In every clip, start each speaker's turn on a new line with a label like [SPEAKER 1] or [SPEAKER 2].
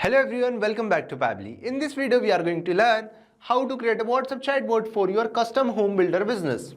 [SPEAKER 1] Hello everyone, welcome back to Pabbly. In this video, we are going to learn how to create a WhatsApp chatbot for your custom home builder business.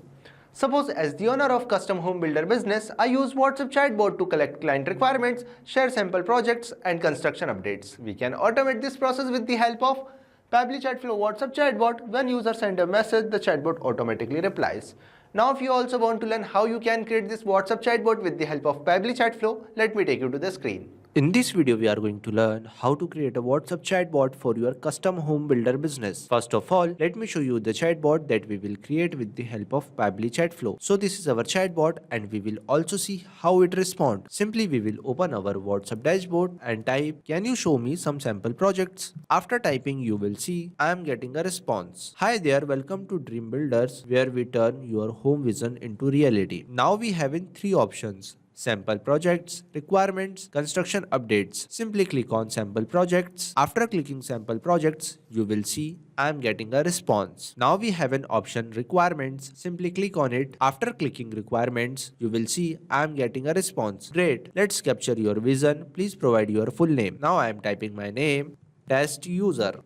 [SPEAKER 1] Suppose as the owner of custom home builder business, I use WhatsApp chatbot to collect client requirements, share sample projects and construction updates. We can automate this process with the help of Pabbly Chatflow WhatsApp chatbot. When users send a message, the chatbot automatically replies. Now if you also want to learn how you can create this WhatsApp chatbot with the help of Pabbly Chatflow, let me take you to the screen.
[SPEAKER 2] In this video, we are going to learn how to create a WhatsApp chatbot for your custom home builder business. First of all, let me show you the chatbot that we will create with the help of Pabbly Chatflow. So this is our chatbot and we will also see how it responds. Simply we will open our WhatsApp dashboard and type, "Can you show me some sample projects?" After typing, you will see I am getting a response. "Hi there, welcome to Dream Builders, where we turn your home vision into reality." Now we have in three options: sample projects, requirements, construction updates. Simply click on sample projects. After clicking sample projects, you will see I am getting a response. Now we have an option requirements. Simply click on it. After clicking requirements, you will see I am getting a response. Great. Let's capture your vision. Please provide your full name. Now I am typing my name, test user.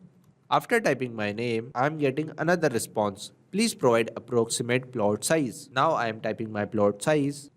[SPEAKER 2] After typing my name, I am getting another response. Please provide approximate plot size. Now I am typing my plot size.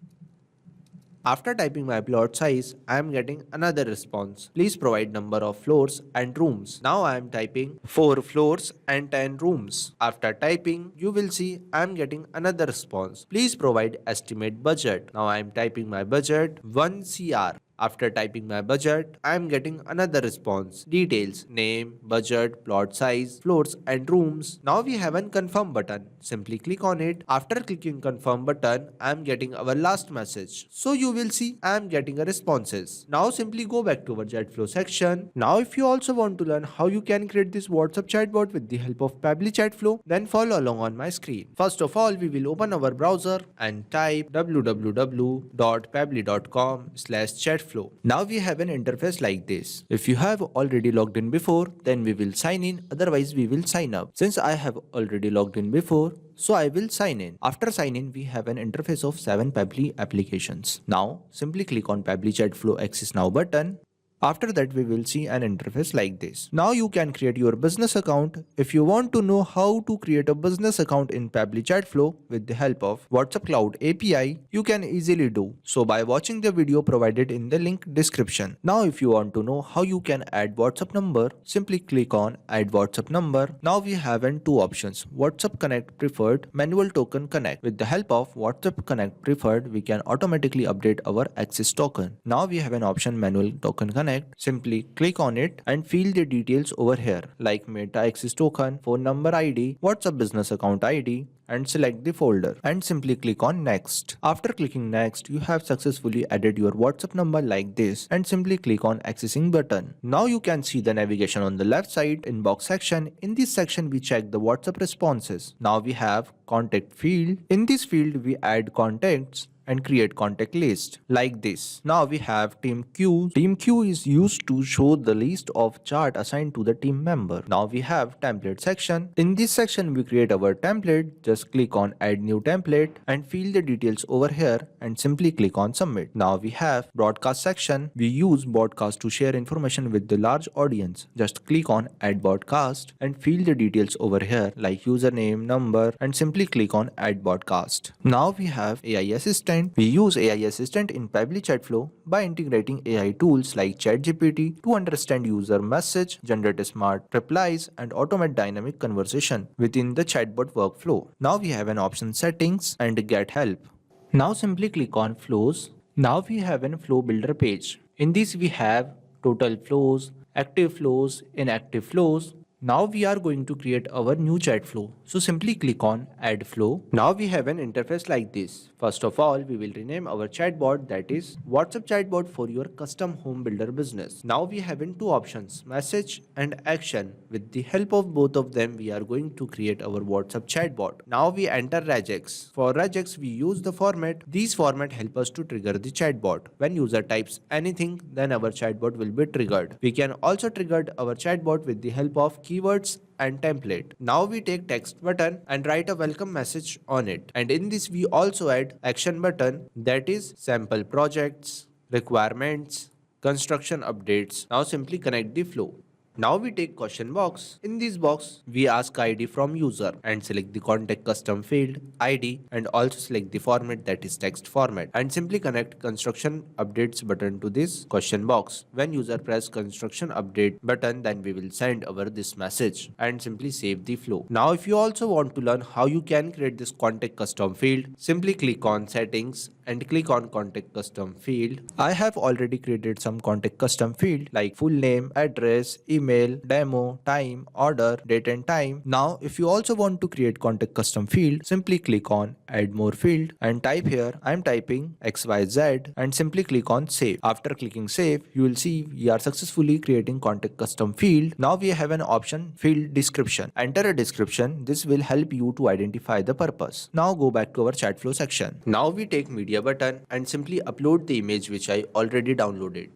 [SPEAKER 2] After typing my plot size, I am getting another response. Please provide number of floors and rooms. Now I am typing 4 floors and 10 rooms. After typing, you will see I am getting another response. Please provide estimate budget. Now I am typing my budget 1 CR. After typing my budget, I am getting another response. Details, name, budget, plot size, floors and rooms. Now we have a confirm button. Simply click on it. After clicking confirm button, I am getting our last message. So you will see I am getting a responses. Now simply go back to our Chatflow section. Now if you also want to learn how you can create this WhatsApp chatbot with the help of Pabbly Chatflow, then follow along on my screen. First of all, we will open our browser and type www.pabbly.com/chatflow. Now we have an interface like this. If you have already logged in before, then we will sign in, otherwise we will sign up. Since I have already logged in before, so I will sign in. After sign in, we have an interface of 7 Pabbly applications. Now simply click on Pabbly Chatflow Access Now button. After that, we will see an interface like this. Now you can create your business account. If you want to know how to create a business account in Pabbly Chatflow with the help of WhatsApp Cloud API, you can easily do so by watching the video provided in the link description. Now if you want to know how you can add WhatsApp number, simply click on Add WhatsApp number. Now we have two options: WhatsApp Connect Preferred, Manual Token Connect. With the help of WhatsApp Connect Preferred, we can automatically update our access token. Now we have an option Manual Token Connect. Simply click on it and fill the details over here like Meta Access Token, phone number ID, WhatsApp Business Account ID, and select the folder and simply click on Next. After clicking Next, you have successfully added your WhatsApp number like this and simply click on Accessing button. Now you can see the navigation on the left side inbox section. In this section, we check the WhatsApp responses. Now we have Contact field. In this field, we add contacts and create contact list like this. Now we have team queue. Team queue is used to show the list of chart assigned to the team member. Now we have template section. In this section we create our template. Just click on add new template and fill the details over here and simply click on submit. Now we have broadcast section. We use broadcast to share information with the large audience. Just click on add broadcast and fill the details over here like username, number, and simply click on add broadcast. Now we have AI assistant. We use AI assistant in Pabbly Chatflow by integrating AI tools like ChatGPT to understand user message, generate smart replies, and automate dynamic conversation within the chatbot workflow. Now we have an option settings and get help. Now simply click on flows. Now we have a flow builder page. In this we have total flows, active flows, inactive flows. Now we are going to create our new chat flow. So simply click on add flow. Now we have an interface like this. First of all, we will rename our chatbot, that is WhatsApp chatbot for your custom home builder business. Now we have two options, message and action. With the help of both of them, we are going to create our WhatsApp chatbot. Now we enter regex. For regex, we use the format. These format help us to trigger the chatbot. When user types anything, then our chatbot will be triggered. We can also trigger our chatbot with the help of keywords and template. Now we take text button and write a welcome message on it. And in this we also add action button, that is sample projects, requirements, construction updates. Now simply connect the flow. Now we take question box. In this box, we ask ID from user and select the contact custom field ID and also select the format, that is text format, and simply connect construction updates button to this question box. When user press construction update button, then we will send over this message and simply save the flow. Now if you also want to learn how you can create this contact custom field, simply click on settings and click on contact custom field. I have already created some contact custom field like full name, address, email, demo, time, order, date and time. Now if you also want to create contact custom field, simply click on add more field and type here I am typing XYZ and simply click on save. After clicking save, you will see we are successfully creating contact custom field. Now we have an option field description. Enter a description. This will help you to identify the purpose. Now go back to our Chatflow section. Now we take media button and simply upload the image which I already downloaded.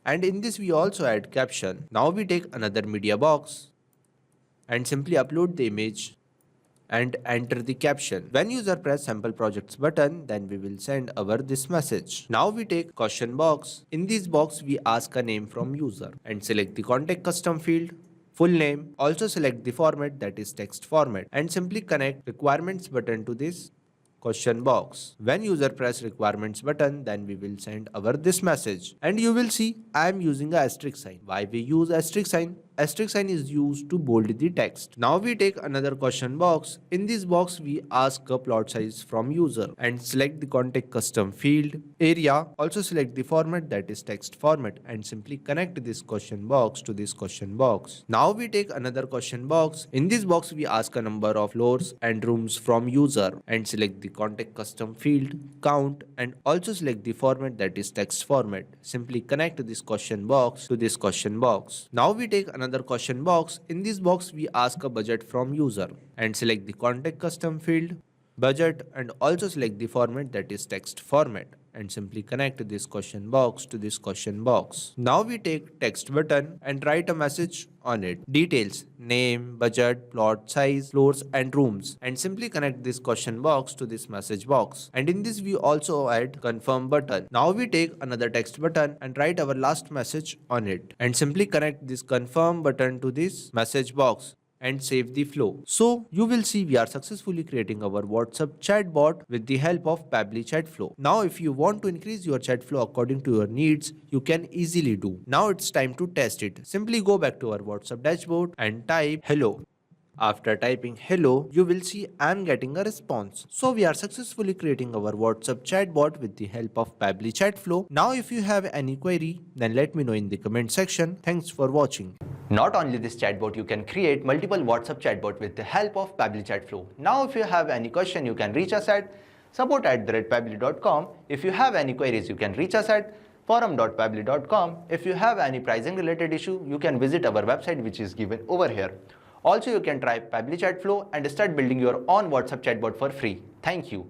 [SPEAKER 2] And in this we also add caption. Now we take another media box and simply upload the image and enter the caption. When user press sample projects button, then we will send over this message. Now we take question box. In this box we ask a name from user and select the contact custom field, full name, also select the format, that is text format, and simply connect requirements button to this question box. When user press requirements button, then we will send over this message and you will see I am using a asterisk sign. Why we use asterisk sign? Asterisk sign is used to bold the text. Now we take another question box. In this box we ask a plot size from user and select the contact custom field area, also select the format, that is text format, and simply connect this question box to this question box. Now we take another question box. In this box we ask a number of floors and rooms from user and select the contact custom field count and also select the format, that is text format. Simply connect this question box to this question box. Now we take another question box. In this box we ask a budget from user and select the contact custom field budget and also select the format, that is text format, and simply connect this question box to this question box. Now we take text button and write a message on it. Details, name, budget, plot size, floors and rooms, and simply connect this question box to this message box. And in this we also add confirm button. Now we take another text button and write our last message on it and simply connect this confirm button to this message box and save the flow. So you will see we are successfully creating our WhatsApp chatbot with the help of Pabbly Chatflow. Now if you want to increase your chat flow according to your needs, you can easily do. Now it's time to test it. Simply go back to our WhatsApp dashboard and type hello. After typing hello, you will see I am getting a response. So we are successfully creating our WhatsApp chatbot with the help of Pabbly Chatflow. Now if you have any query, then let me know in the comment section. Thanks for watching.
[SPEAKER 1] Not only this chatbot, you can create multiple WhatsApp chatbot with the help of Pabbly Chatflow. Now if you have any question, you can reach us at support@pabbly.com. If you have any queries, you can reach us at forum.pabbly.com. If you have any pricing related issue, you can visit our website which is given over here. Also, you can try Pabbly Chatflow and start building your own WhatsApp chatbot for free. Thank you.